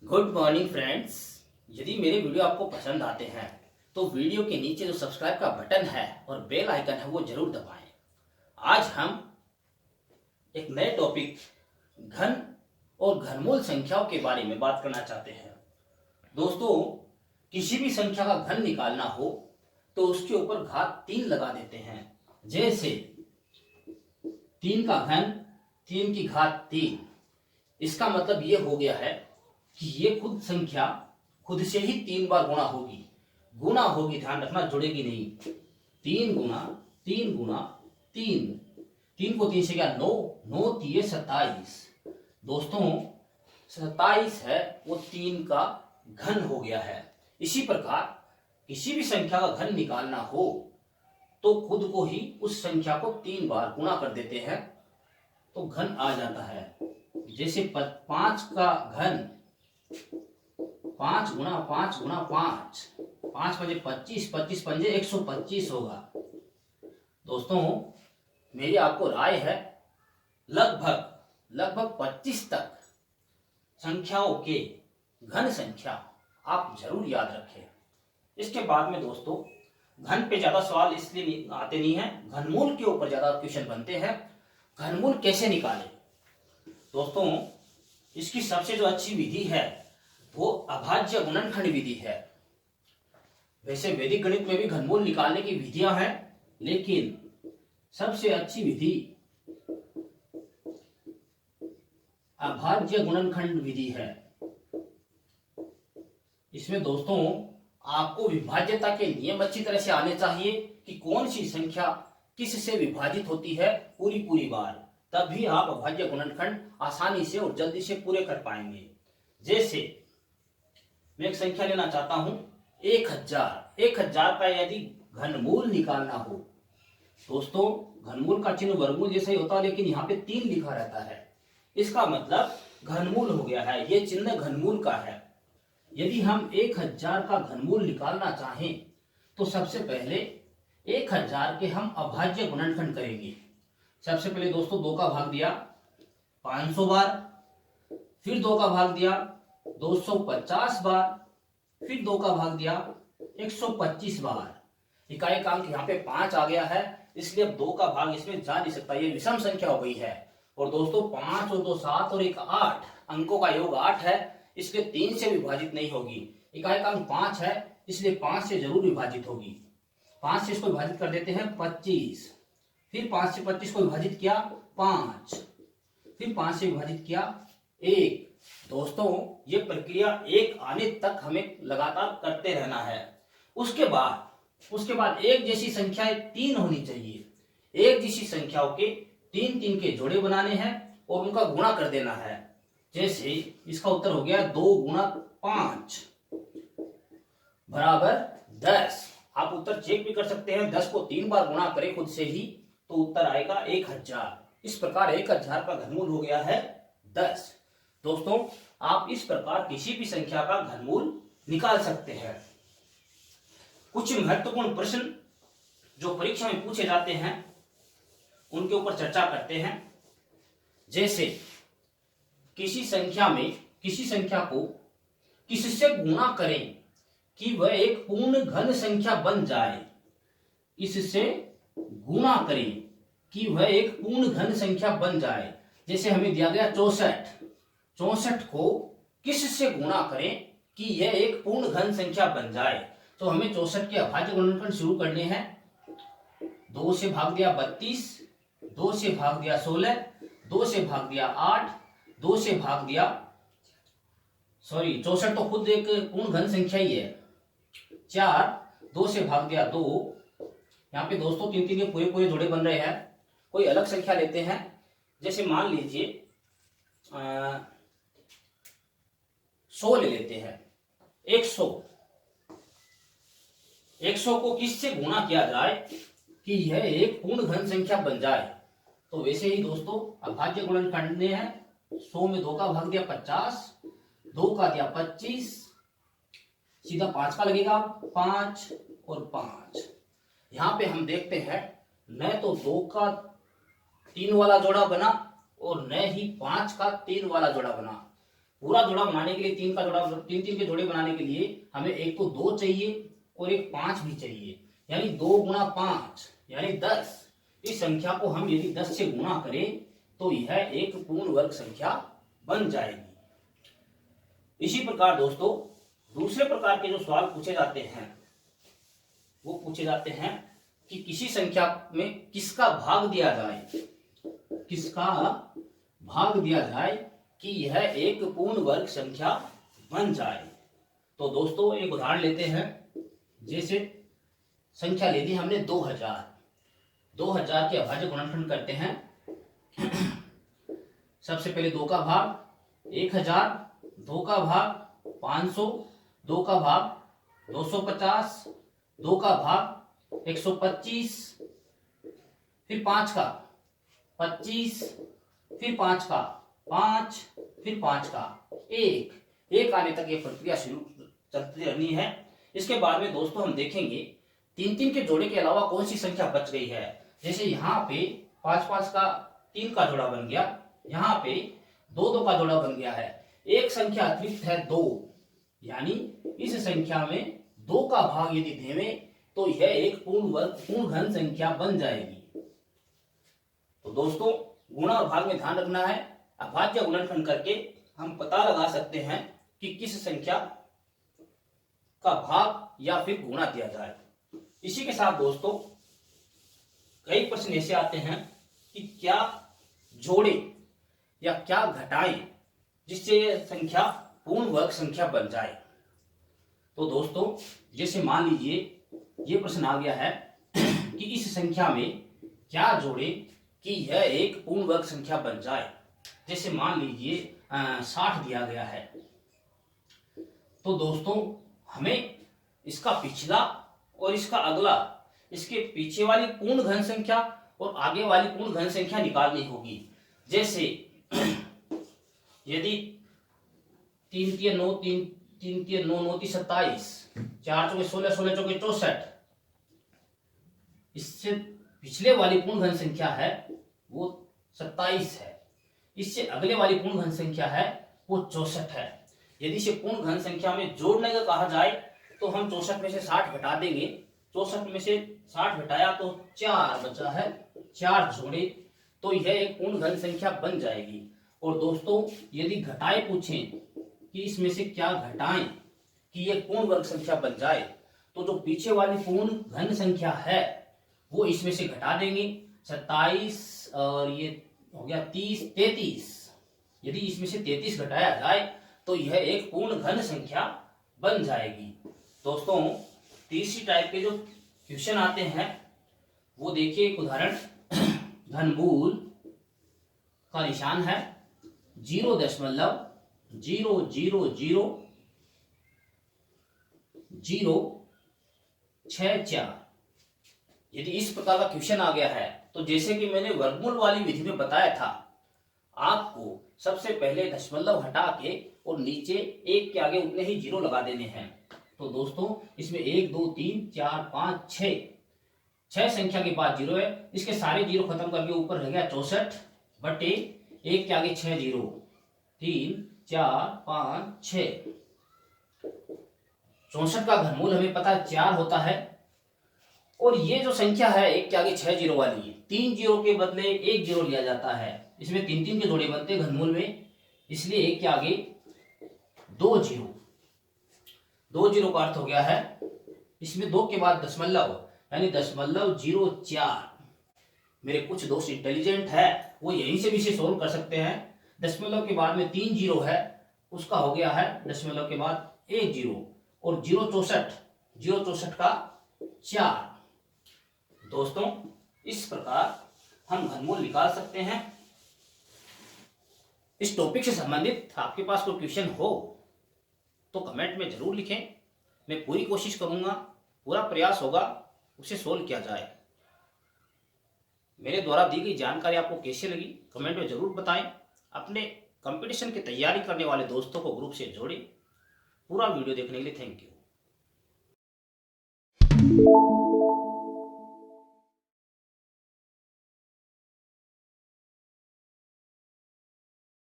Good morning friends. यदि मेरे video आपको पसंद आते हैं तो वीडियो के नीचे जो सब्सक्राइब का बटन है और बेल आइकन है वो जरूर दबाएं। आज हम एक नए टॉपिक घन और घनमूल संख्याओं के बारे में बात करना चाहते हैं। दोस्तों, किसी भी संख्या का घन निकालना हो तो उसके ऊपर घात 3 लगा देते हैं। जैसे 3 का घन 3 की घात 3। इसका मतलब ये हो गया है कि ये खुद संख्या खुद से ही 3 बार गुणा होगी, ध्यान रखना, जुड़ेगी नहीं। 3 गुना 3 गुना 3, 3 को 3 से क्या 9, 9 3 27। दोस्तों 27 है वो 3 का घन हो गया है। इसी प्रकार किसी भी संख्या का घन निकालना हो तो खुद को ही उस संख्या को 3 बार गुणा कर देते हैं तो घन आ जाता है। जैसे 5 का घन 5 गुना 5 गुना 5, 5 पंजे 25, 25 पंजे 125 होगा। दोस्तों मेरी आपको राय है लगभग 25 तक संख्याओं के घन संख्या आप जरूर याद रखें। इसके बाद में दोस्तों घन पे ज्यादा सवाल इसलिए आते नहीं है, घनमूल के ऊपर ज्यादा क्वेश्चन बनते हैं। घनमूल कैसे निकालें? दोस्तों इसकी सबसे जो अच्छी विधि है वो अभाज्य गुणनखंड विधि है। वैसे वैदिक गणित में भी घनमूल निकालने की विधियां हैं, लेकिन सबसे अच्छी विधि अभाज्य गुणनखंड विधि है। इसमें दोस्तों आपको विभाज्यता के नियम अच्छी तरह से आने चाहिए कि कौन सी संख्या किस से विभाजित होती है पूरी बार, तभी आप अभाज्य गुणनखंड आसानी से और जल्दी से पूरे कर पाएंगे। जैसे मैं एक संख्या लेना चाहता हूं 1000। 1000 का यदि घनमूल निकालना हो, दोस्तों घनमूल का चिन्ह वर्गमूल जैसा ही होता है, लेकिन यहाँ पे 3 लिखा रहता है। इसका मतलब घनमूल हो गया है, ये चिन्ह घनमूल का है। यदि हम 1000 का घनमूल निकालना चाहें तो सबसे पहले 1000 के हम अभाज्य गुणनखंड करेंगे। सबसे पहले दोस्तों 2 का भाग दिया 500 बार, फिर 2 का भाग दिया 250 बार, फिर 2 का भाग दिया 125 बार। इकाएकांक यहाँ पे 5 आ गया है, इसलिए अब 2 का भाग इसमें जा नहीं सकता, ये विषम संख्या हो गई है। और दोस्तों 5 और 2 7 और 1 8, अंकों का योग 8 है, इसलिए 3 से विभाजित नहीं होगी। इकाएकांक 5 है, इसलिए 5 से जरूर विभाजित होगी। 5 से इसको विभाजित कर देते हैं 25, फिर 5 से 25 को विभाजित किया 5, फिर 5 से विभाजित किया 1। दोस्तों ये प्रक्रिया 1 आने तक हमें लगातार करते रहना है। उसके बाद एक जैसी संख्याएं 3 होनी चाहिए। एक जैसी संख्याओं के 3 के जोड़े बनाने हैं और उनका गुणा कर देना है। जैसे इसका उत्तर हो गया 2 गुना 5 बराबर 10। आप उत्तर चेक भी कर सकते हैं, 10 को 3 बार गुणा करें खुद से ही तो उत्तर आएगा 1000। इस प्रकार 1000 का घनमूल हो गया है 10। दोस्तों आप इस प्रकार किसी भी संख्या का घनमूल निकाल सकते हैं। कुछ महत्वपूर्ण प्रश्न जो परीक्षा में पूछे जाते हैं उनके ऊपर चर्चा करते हैं। जैसे किसी संख्या को किससे गुणा करें कि वह एक पूर्ण घन संख्या बन जाए। इससे गुणा करें कि वह एक पूर्ण घन संख्या बन जाए। जैसे हमें दिया गया 64 को किससे गुणा करें कि यह एक पूर्ण घन संख्या बन जाए, तो हमें 64 के अभाज्य गुणनखंड शुरू करने हैं। 2 से भाग दिया 32, 2 से भाग दिया 16, 2 से भाग दिया 8, 2 से भाग दिया 64 तो खुद एक पूर्ण घन संख्या ही है 4, 2 से भाग दिया 2। यहाँ पे दोस्तों 3 के पूरे जोड़े बन रहे हैं। कोई अलग संख्या लेते हैं, जैसे मान लीजिए 100 ले लेते हैं। 100 को किससे गुणा किया जाए कि यह एक पूर्ण घन संख्या बन जाए, तो वैसे ही दोस्तों अभाज्य गुणनखंड ने है 100 में 2 का भाग दिया 50, 2 का दिया 25, सीधा 5 का लगेगा 5 और 5। यहां पे हम देखते हैं न तो 2 का 3 वाला जोड़ा बना और न ही 5 का 3 वाला जोड़ा बना। पूरा जोड़ा बनाने के लिए तीन तीन के जोड़े बनाने के लिए हमें एक तो 2 चाहिए और एक 5 भी चाहिए, यानी 2 गुणा 5 यानी 10। इस संख्या को हम यदि 10 से गुणा करें तो यह एक पूर्ण वर्ग संख्या बन जाएगी। इसी प्रकार दोस्तों दूसरे प्रकार के जो सवाल पूछे जाते हैं वो पूछे जाते हैं कि किसी संख्या में किसका भाग दिया जाए, किसका भाग दिया जाए कि यह एक पूर्ण वर्ग संख्या बन जाए। तो दोस्तों एक उदाहरण लेते हैं, जैसे संख्या ले ली हमने 2000 के अभाज्य गुणनखंड करते हैं। सबसे पहले 2 का भाग 1000, 2 का भाग 500, 2 का भाग 250, 2 का भाग 125, फिर 5 का 25, फिर 5 का 5, फिर 5 का 1 आने तक ये प्रक्रिया शुरू चलती रहनी है। इसके बाद में दोस्तों हम देखेंगे 3 के जोड़े के अलावा कौन सी संख्या बच गई है। जैसे यहाँ पे 5 का 3 का जोड़ा बन गया, यहाँ पे 2 का जोड़ा बन गया है, एक संख्या अतिरिक्त है 2, यानी इस संख्या में 2 का भाग यदि देवें तो यह एक पूर्ण घन संख्या बन जाएगी। तो दोस्तों गुणा और भाग में ध्यान रखना है, अभाज्य गुणनखंड करके हम पता लगा सकते हैं कि किस संख्या का भाग या फिर गुणा दिया जाए। इसी के साथ दोस्तों कई प्रश्न ऐसे आते हैं कि क्या जोड़े या क्या घटाएं जिससे संख्या पूर्ण वर्ग संख्या बन जाए। तो दोस्तों जैसे मान लीजिए ये प्रश्न आ गया है कि इस संख्या में क्या जोड़े कि यह एक पूर्ण वर्ग संख्या बन जाए। जैसे मान लीजिए 60 दिया गया है, तो दोस्तों हमें इसका पिछला और इसका अगला, इसके पीछे वाली पूर्ण घन संख्या और आगे वाली पूर्ण घन संख्या निकालनी होगी। जैसे यदि 3 तिया 9, 3 तिया 9, 9 ती 27, 4 चौके 16, 16 चौके 64, इससे पिछले वाली पूर्ण घन संख्या है वो 27 है, इससे अगले वाली पूर्ण घन संख्या है वो 64 है। यदि इसे पूर्ण घन संख्या में जोड़ने का कहा जाए तो हम 64 में से 60 घटा देंगे, 64 में से 60 घटाया तो 4 बचा है, 4 जोड़े तो यह एक पूर्ण घन संख्या बन जाएगी। और दोस्तों यदि घटाए पूछें कि इसमें से क्या घटाएं कि यह पूर्ण वर्ग संख्या बन जाए, तो जो पीछे वाली पूर्ण घन संख्या है वो इसमें से घटा देंगे, 27 और ये हो गया 30, 33। यदि इसमें से 33 घटाया जाए तो यह एक पूर्ण घन संख्या बन जाएगी। दोस्तों तीसरी टाइप के जो क्वेश्चन आते हैं वो देखिए, एक उदाहरण घनमूल का निशान है 0.0000064। यदि इस प्रकार का क्वेश्चन आ गया है तो जैसे कि मैंने वर्गमूल वाली विधि में बताया था, आपको सबसे पहले दशमलव हटा के और नीचे 1 के आगे उतने ही जीरो लगा देने हैं। तो दोस्तों इसमें 1 2 3 4 5 6 संख्या के बाद जीरो है, इसके सारे जीरो खत्म करके ऊपर रह गया 64 बटे 1 के आगे 6 जीरो, 3 4 5 6। 64 का घनमूल हमें पता है 4 होता है, और ये जो संख्या है 1 के आगे 6 जीरो वाली, 3 जीरो के बदले 1 जीरो लिया जाता है। इसमें 3 के जोड़े बनते हैं घनमूल में, इसलिए 1 के आगे 2 जीरो। 2 जीरो का अर्थ हो गया है इसमें 2 के बाद दशमलव, यानी 0.04। मेरे कुछ दोस्त इंटेलिजेंट है वो यहीं से भी इसे सोल्व कर सकते हैं। दशमलव के बाद में 3 जीरो है, उसका हो गया है दशमलव के बाद 1 जीरो, और 0.64 का 4। दोस्तों इस प्रकार हम घनमूल निकाल सकते हैं। इस टॉपिक से संबंधित आपके पास कोई क्वेश्चन हो तो कमेंट में जरूर लिखें, मैं पूरी कोशिश करूंगा, पूरा प्रयास होगा उसे सोल्व किया जाए। मेरे द्वारा दी गई जानकारी आपको कैसी लगी कमेंट में जरूर बताएं। अपने कंपटीशन की तैयारी करने वाले दोस्तों को ग्रुप से जोड़ें। पूरा वीडियो देखने के लिए थैंक यू।